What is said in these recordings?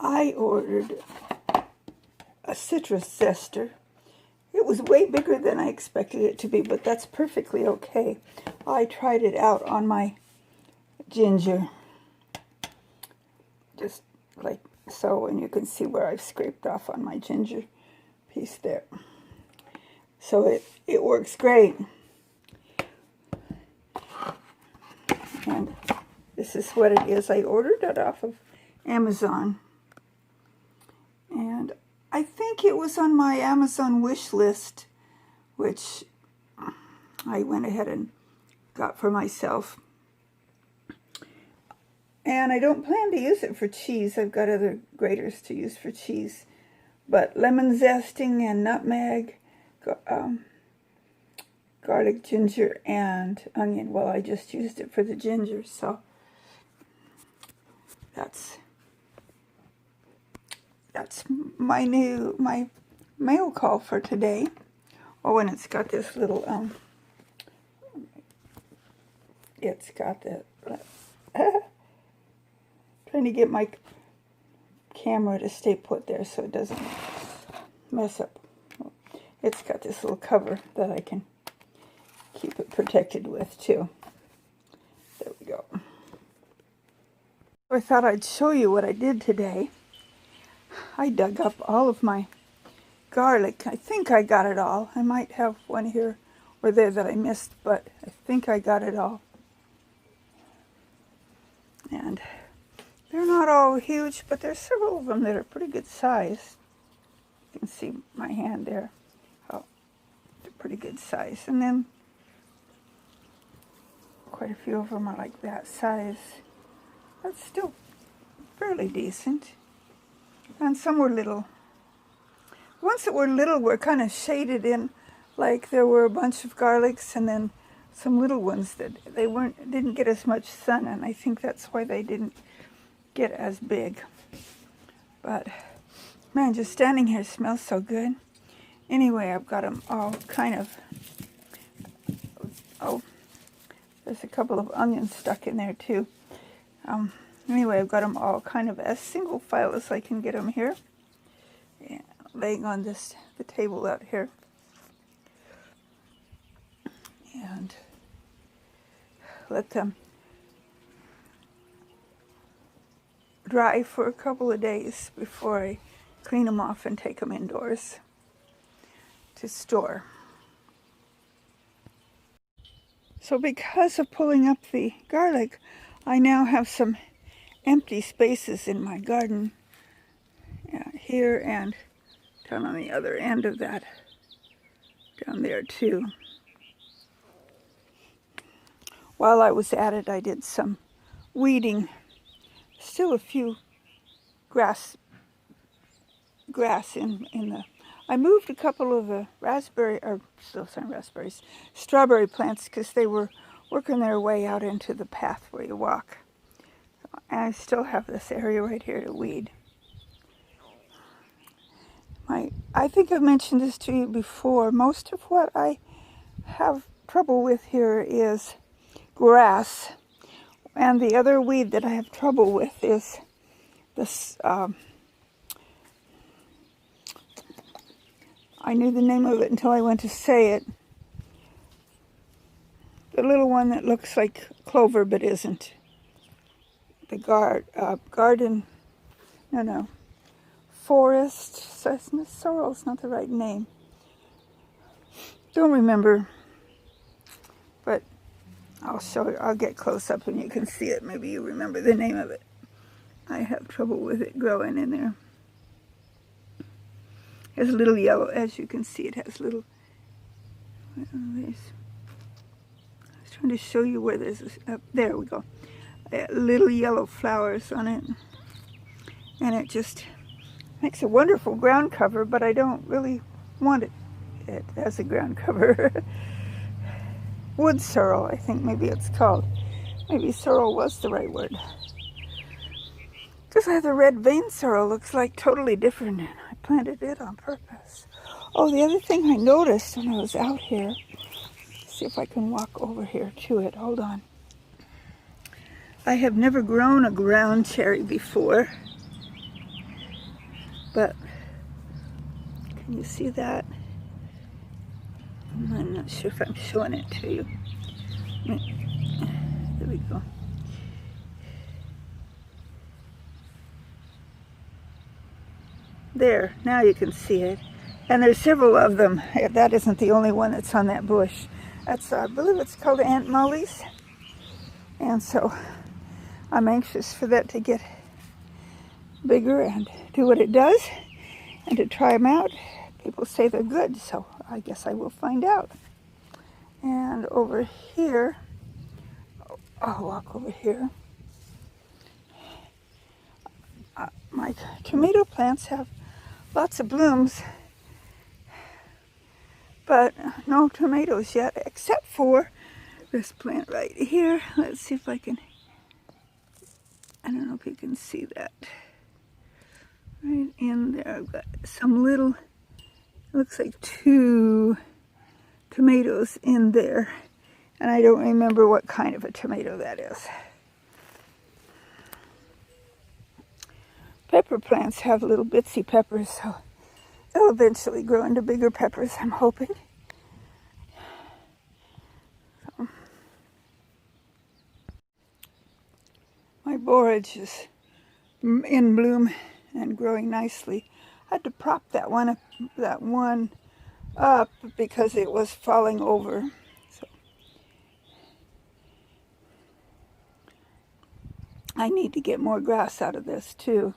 I ordered a citrus zester. It was way bigger than I expected it to be, but that's perfectly okay. I tried it out on my ginger, just like so, and you can see where I've scraped off on my ginger piece there. So it works great. And this is what it is. I ordered it off of Amazon. And I think it was on my Amazon wish list, which I went ahead and got for myself. And I don't plan to use it for cheese. I've got other graters to use for cheese. But lemon zesting and nutmeg, garlic, ginger, and onion. Well, I just used it for the ginger, so that's my mail call for today. Oh, and it's got this little it's got that trying to get my camera to stay put there so it doesn't mess up. It's got this little cover that I can keep it protected with too. There we go. I thought I'd show you what I did today. I dug up all of my garlic. I think I got it all. I might have one here or there that I missed, but I think I got it all. And they're not all huge, but there's several of them that are pretty good size. You can see my hand there. Oh, they're pretty good size. And then quite a few of them are like that size. That's still fairly decent. And some were little. The ones that were little were kind of shaded in, like there were a bunch of garlics and then some little ones that didn't get as much sun, and I think that's why they didn't get as big. But man, just standing here smells so good. Anyway, I've got them all kind of, oh, there's a couple of onions stuck in there too. Anyway, I've got them all kind of as single file as I can get them here. Yeah, laying on the table out here. And let them dry for a couple of days before I clean them off and take them indoors to store. So because of pulling up the garlic, I now have some empty spaces in my garden, here and down on the other end of that, down there too. While I was at it, I did some weeding. Still a few grass in the. I moved a couple of the strawberry plants because they were working their way out into the path where you walk. And I still have this area right here to weed. I think I've mentioned this to you before. Most of what I have trouble with here is grass. And the other weed that I have trouble with is this, I knew the name of it until I went to say it. The little one that looks like clover but isn't. The forest sorrel's not the right name. Don't remember, but I'll show you. I'll get close up and you can see it. Maybe you remember the name of it. I have trouble with it growing in there. It has a little yellow, as you can see. It has little. I was trying to show you where there's. There we go. Little yellow flowers on it, and it just makes a wonderful ground cover. But I don't really want it as a ground cover. Wood sorrel, I think maybe it's called. Maybe sorrel was the right word. Because I have the red vein sorrel, looks like totally different, and I planted it on purpose. Oh, the other thing I noticed when I was out here, see if I can walk over here to it. Hold on. I have never grown a ground cherry before. but can you see that? I'm not sure if I'm showing it to you. There we go. There, now you can see it. And there's several of them. That isn't the only one that's on that bush. That's, I believe it's called Aunt Molly's. And so I'm anxious for that to get bigger and do what it does and to try them out. People say they're good, so I guess I will find out. And over here, I'll walk over here. My tomato plants have lots of blooms, but no tomatoes yet, except for this plant right here. Let's see if I can, I don't know if you can see that. Right in there, I've got some little, looks like 2 tomatoes in there. And I don't remember what kind of a tomato that is. Pepper plants have little bitsy peppers, so they'll eventually grow into bigger peppers, I'm hoping. So, my borage is in bloom and growing nicely. I had to prop that one up because it was falling over. So I need to get more grass out of this too.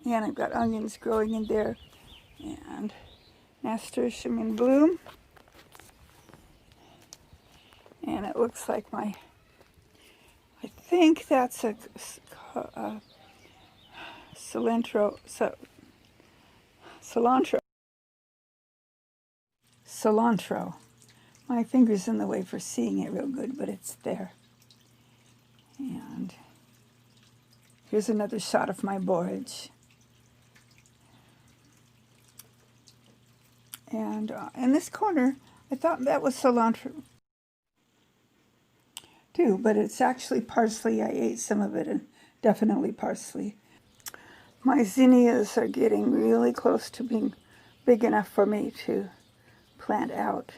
And I've got onions growing in there and nasturtium in bloom. And it looks like I think that's a cilantro. My finger's in the way for seeing it real good, but it's there. And here's another shot of my borage. And in this corner, I thought that was cilantro too, but it's actually parsley. I ate some of it, and definitely parsley. My zinnias are getting really close to being big enough for me to plant out,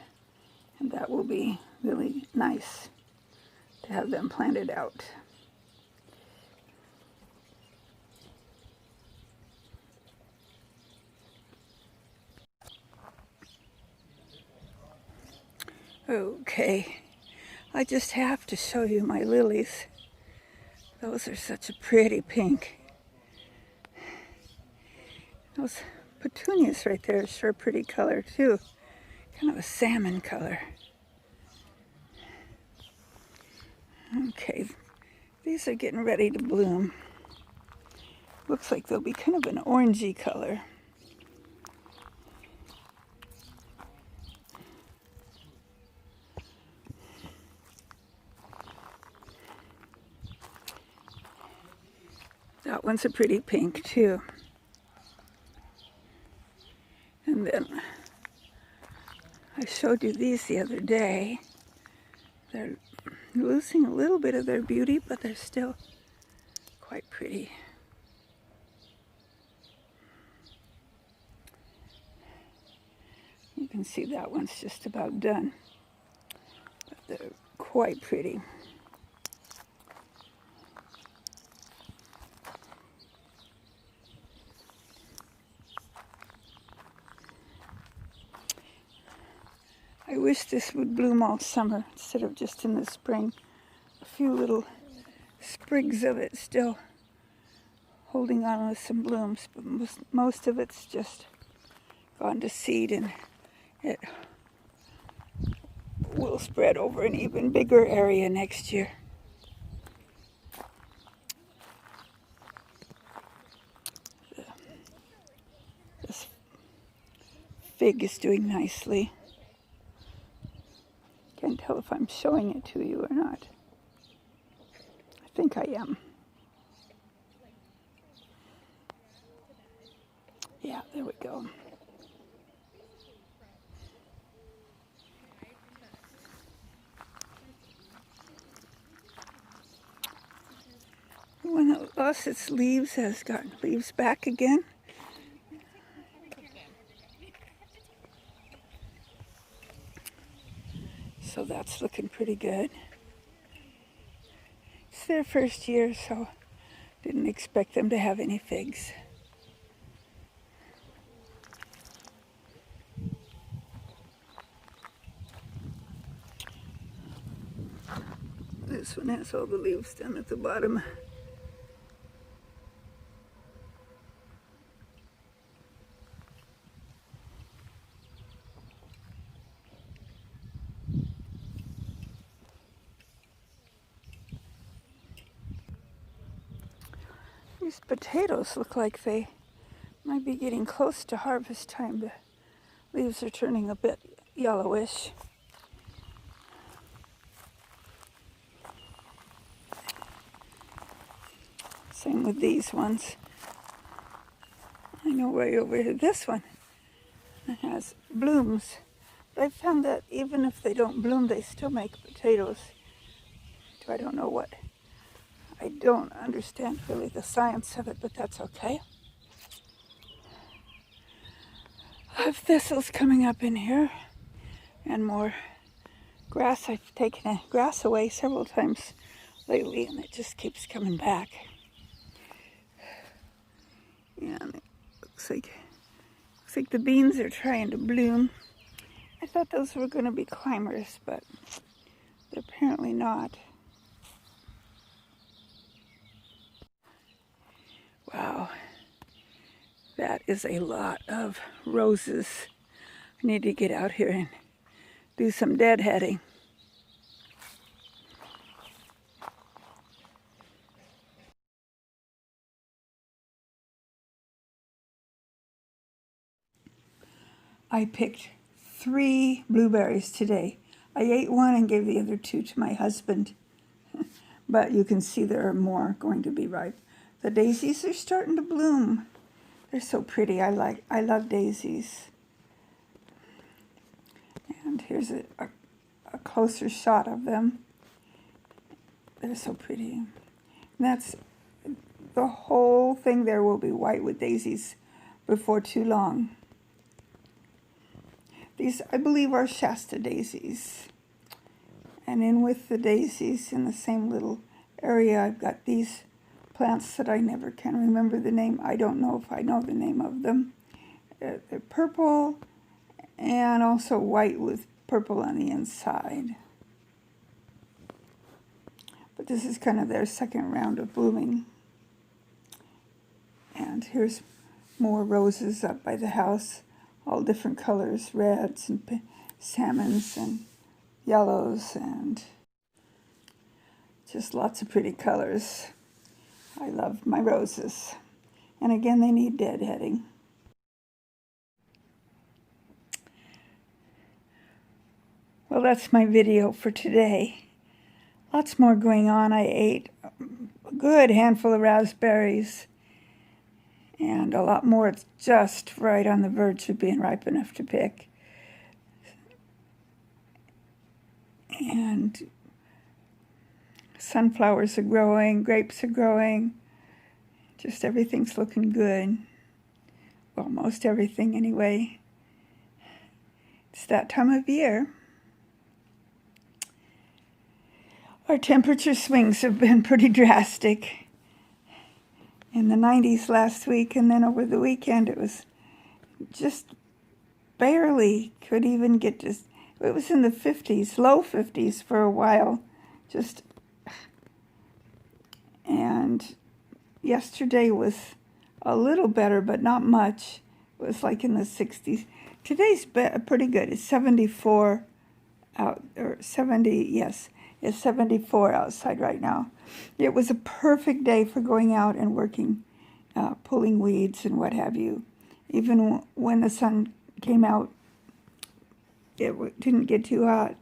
and that will be really nice to have them planted out. Okay, I just have to show you my lilies. Those are such a pretty pink. Those petunias right there are sure a pretty color too. Kind of a salmon color. Okay, these are getting ready to bloom. Looks like they'll be kind of an orangey color. That one's a pretty pink too. And then I showed you these the other day. They're losing a little bit of their beauty, but they're still quite pretty. You can see that one's just about done, but they're quite pretty. I wish this would bloom all summer instead of just in the spring. A few little sprigs of it still holding on with some blooms, but most of it's just gone to seed, and it will spread over an even bigger area next year. This fig is doing nicely. Can't tell if I'm showing it to you or not. I think I am. Yeah, there we go. When it lost its leaves, has gotten leaves back again. So that's looking pretty good. It's their first year, so didn't expect them to have any figs. This one has all the leaves down at the bottom. These potatoes look like they might be getting close to harvest time. The leaves are turning a bit yellowish. Same with these ones. I know way over here, this one has blooms. But I found that even if they don't bloom, they still make potatoes. I don't know what. I don't understand really the science of it, but that's okay. I have thistles coming up in here and more grass. I've taken grass away several times lately and it just keeps coming back. And it looks like the beans are trying to bloom. I thought those were going to be climbers, but they're apparently not. Wow, that is a lot of roses. I need to get out here and do some deadheading. I picked 3 blueberries today. I ate one and gave the other 2 to my husband. But you can see there are more going to be ripe. The daisies are starting to bloom. They're so pretty. I love daisies. And here's a closer shot of them. They're so pretty. And that's the whole thing there will be white with daisies before too long. These, I believe, are Shasta daisies. And in with the daisies in the same little area, I've got these plants that I never can remember the name. I don't know if I know the name of them. They're purple and also white with purple on the inside. But this is kind of their second round of blooming. And here's more roses up by the house, all different colors, reds and salmons and yellows and just lots of pretty colors. I love my roses. And again, they need deadheading. Well, that's my video for today. Lots more going on. I ate a good handful of raspberries and a lot more. It's just right on the verge of being ripe enough to pick. And sunflowers are growing, grapes are growing, just everything's looking good. Well, most everything anyway. It's that time of year. Our temperature swings have been pretty drastic. In the 90s last week, and then over the weekend it was just barely could even get to, it was in the 50s, low 50s for a while. And yesterday was a little better, but not much. It was like in the 60s. Today's pretty good. It's 74 out, or 70, yes. It's 74 outside right now. It was a perfect day for going out and working, pulling weeds and what have you. Even when the sun came out, it didn't get too hot.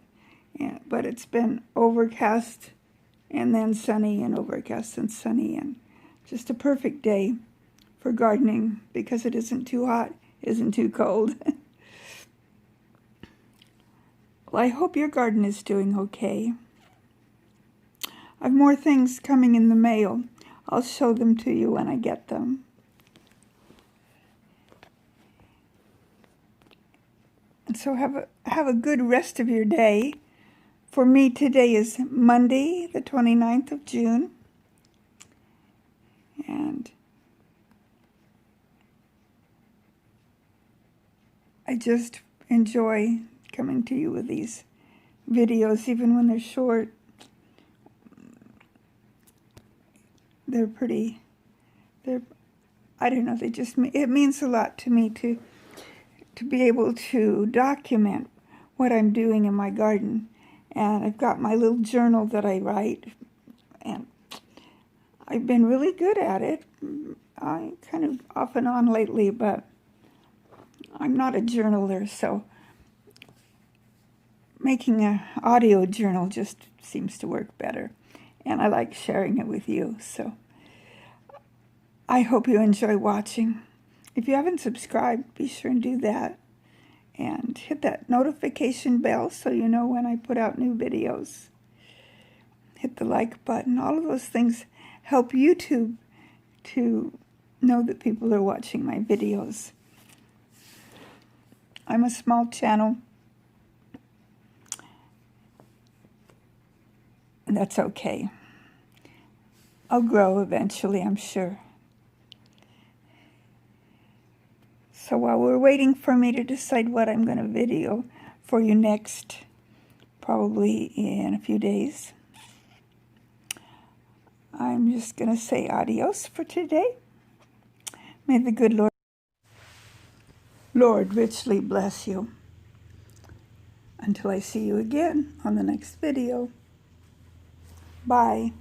Yeah, but it's been overcast and then sunny and overcast and sunny, and just a perfect day for gardening because it isn't too hot, isn't too cold. Well, I hope your garden is doing okay. I have more things coming in the mail. I'll show them to you when I get them. And so have a good rest of your day. For me, today is Monday, the 29th of June. And I just enjoy coming to you with these videos, even when they're short. They're pretty, I don't know, it means a lot to me to be able to document what I'm doing in my garden. And I've got my little journal that I write, and I've been really good at it. I kind of off and on lately, but I'm not a journaler, so making an audio journal just seems to work better. And I like sharing it with you, so I hope you enjoy watching. If you haven't subscribed, be sure and do that. And hit that notification bell so you know when I put out new videos. Hit the like button. All of those things help YouTube to know that people are watching my videos. I'm a small channel, and that's okay. I'll grow eventually, I'm sure. So while we're waiting for me to decide what I'm going to video for you next, probably in a few days, I'm just going to say adios for today. May the good Lord richly bless you. Until I see you again on the next video. Bye.